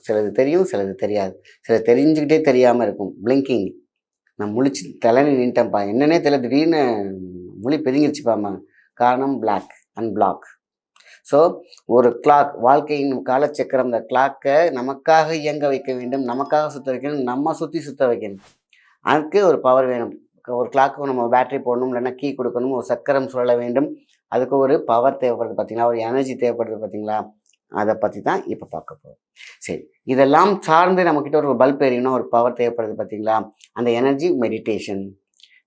சிலது தெரியும், சிலது தெரியாது. சிலது தெரிஞ்சுக்கிட்டே தெரியாம இருக்கும். பிளிங்கிங். நான் முழிச்சு தலனி நின்ட்டேன்ப்பா. என்னன்னே தெரியல. திடீர்னு முழி பிதுங்கிருச்சுப்பாம்மா. காரணம் பிளாக், அன்பிளாக். ஸோ ஒரு கிளாக் வாழ்க்கையின் காலச்சக்கரம் இந்த கிளாக்கை நமக்காக இயங்க வைக்க வேண்டும், நமக்காக சுத்த வைக்கணும், நம்ம சுத்த வைக்கணும். அதுக்கு ஒரு பவர் வேணும். ஒரு கிளாக்கு நம்ம பேட்டரி போடணும், இல்லைன்னா கீ கொடுக்கணும், ஒரு சக்கரம் சுழல வேண்டும். அதுக்கு ஒரு பவர் தேவைப்படுது பார்த்தீங்களா, ஒரு எனர்ஜி தேவைப்படுது பார்த்தீங்களா, அதை பற்றி தான் இப்போ பார்க்க போகிறோம். சரி, இதெல்லாம் சார்ந்து நம்மக்கிட்ட ஒரு பல்ப் எரியணும், ஒரு பவர் தேவைப்படுது பார்த்தீங்களா, அந்த எனர்ஜி மெடிடேஷன்.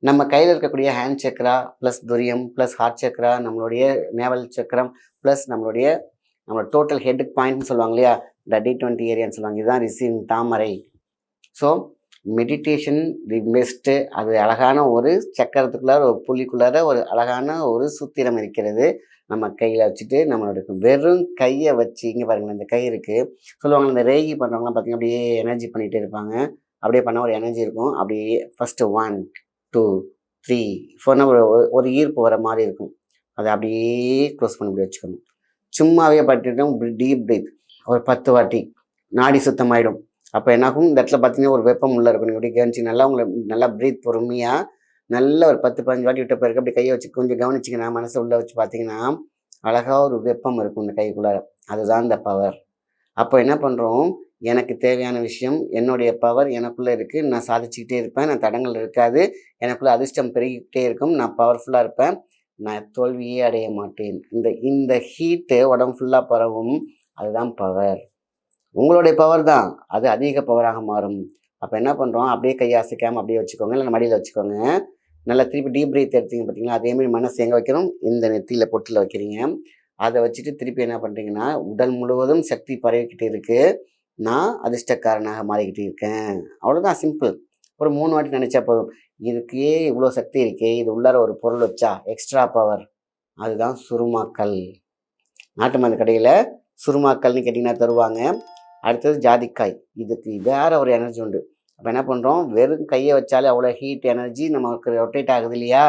நம்ம கையில் இருக்கக்கூடிய ஹேண்ட் சக்கரா ப்ளஸ் துரியம் ப்ளஸ் ஹார்ட் சக்கரா, நம்மளுடைய நேவல் சக்கரம் ப்ளஸ் நம்மளோட டோட்டல் ஹெட் பாயிண்ட்னு சொல்லுவாங்க இல்லையா, இந்த D20 ஏரியான்னு சொல்லுவாங்க. இதுதான் ரிசீவிங் தாமரை. ஸோ மெடிடேஷன் தி பெஸ்ட்டு. அது அழகான ஒரு சக்கரத்துக்குள்ளார ஒரு புள்ளிக்குள்ளார ஒரு அழகான ஒரு சூத்திரம் இருக்கிறது. நம்ம கையில் வச்சுட்டு நம்மளோட வெறும் கையை வச்சு, இங்கே பாருங்களேன், இந்த கை இருக்குது சொல்லுவாங்க. இந்த ரேகி பண்ணுறவங்களாம் பார்த்தீங்கன்னா அப்படியே எனர்ஜி பண்ணிகிட்டே இருப்பாங்க. அப்படியே பண்ணால் ஒரு எனர்ஜி இருக்கும். அப்படியே ஃபஸ்ட்டு 1 2 3 4 ஒரு ஈர்ப்பு வர மாதிரி இருக்கும். அதை அப்படியே க்ளோஸ் பண்ணி இப்படி வச்சுக்கணும். சும்மாவே பட்டுட்டோம். டீப் பிரீத் ஒரு 10 வாட்டி நாடி சுத்தமாயிடும். அப்போ என்னாகும், இந்த இடத்துல பார்த்தீங்கன்னா ஒரு வெப்பம் உள்ளே இருக்கும். நீங்கள் அப்படி கவனிச்சு நல்லா உங்களை நல்லா பிரீத் பொறுமையாக நல்லா ஒரு 10-15 வாட்டி விட்ட பிறகு அப்படி கையை வச்சு கொஞ்சம் கவனிச்சிங்கன்னா, மனசை உள்ளே வச்சு பார்த்தீங்கன்னா அழகாக ஒரு வெப்பம் இருக்கும் இந்த கைக்குள்ளார. அதுதான் இந்த பவர். அப்போ என்ன பண்ணுறோம், எனக்கு தேவையான விஷயம், என்னுடைய பவர் எனக்குள்ளே இருக்குது, நான் சாதிச்சுக்கிட்டே இருப்பேன், நான் தடங்கள் இருக்காது, எனக்குள்ளே அதிர்ஷ்டம் பெருகிக்கிட்டே இருக்கும், நான் பவர்ஃபுல்லாக இருப்பேன், நான் தோல்வியே அடைய மாட்டேன். இந்த ஹீட்டு உடம்பு ஃபுல்லாக பரவும். அதுதான் பவர். உங்களுடைய பவர் தான் அது அதிக பவராக மாறும். அப்போ என்ன பண்ணுறோம், அப்படியே கையை அசைக்காமல் அப்படியே வச்சுக்கோங்க, இல்லை மடியில் வச்சுக்கோங்க. நல்லா திருப்பி டீப் பிரீத் எடுத்தீங்க பார்த்தீங்களா, அதேமாதிரி மனசு எங்கே வைக்கணும், இந்த நெத்தியில் பொட்டில் வைக்கிறீங்க. அதை வச்சுட்டு திருப்பி என்ன பண்ணுறீங்கன்னா, உடல் முழுவதும் சக்தி பரவிக்கிட்டு இருக்குது, நான் அதிர்ஷ்டக்காரனாக மாறிக்கிட்டு இருக்கேன். அவ்வளோதான், சிம்பிள். ஒரு 3 வாட்டி நினச்சா போதும். இதுக்கே இவ்வளோ சக்தி இருக்கே, இது உள்ளார ஒரு பொருள் வச்சா எக்ஸ்ட்ரா பவர். அதுதான் சுருமாக்கல். நாட்டு மருந்து கடையில் சுருமாக்கல்னு கேட்டிங்கன்னா தருவாங்க. அடுத்தது ஜாதிக்காய். இதுக்கு வேறு ஒரு எனர்ஜி உண்டு. அப்போ என்ன பண்ணுறோம், வெறும் கையை வச்சாலே அவ்வளோ ஹீட் எனர்ஜி நமக்கு ரொட்டேட் ஆகுது இல்லையா.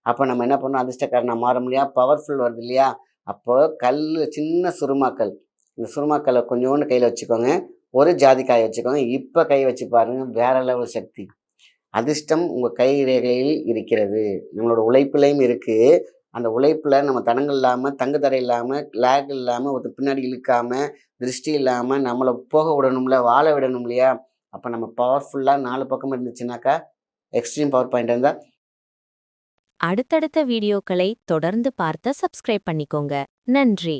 அப்போ நம்ம என்ன பண்ணுறோம், அதிர்ஷ்டக்காரனாக மாற இல்லையா, பவர்ஃபுல் வருது இல்லையா. அப்போ சின்ன சுருமாக்கல், இந்த சுருமாக்கல்லை கொஞ்சோண்டு கையில் வச்சுக்கோங்க, ஒரு ஜாதிக்காய் வச்சுக்கோங்க. இப்போ கை வச்சு பாருங்கள், வேற லெவல் சக்தி. அதிர்ஷ்டம் உங்கள் கை ரேகையில் இருக்கிறது, நம்மளோட உழைப்புலையும் இருக்குது. அந்த உழைப்பில் நம்ம தடங்கள் இல்லாமல், தங்கு தடை இல்லாமல், லேக் இல்லாமல், ஒருத்தர் பின்னாடி இழுக்காமல், திருஷ்டி இல்லாமல் நம்மளை போக விடணும்ல, வாழ விடணும் இல்லையா. அப்போ நம்ம பவர்ஃபுல்லாக 4 பக்கம் இருந்துச்சுனாக்கா, எக்ஸ்ட்ரீம் பவர் பாயிண்ட் இருந்தால். அடுத்தடுத்த வீடியோக்களை தொடர்ந்து பார்த்து சப்ஸ்கிரைப் பண்ணிக்கோங்க. நன்றி.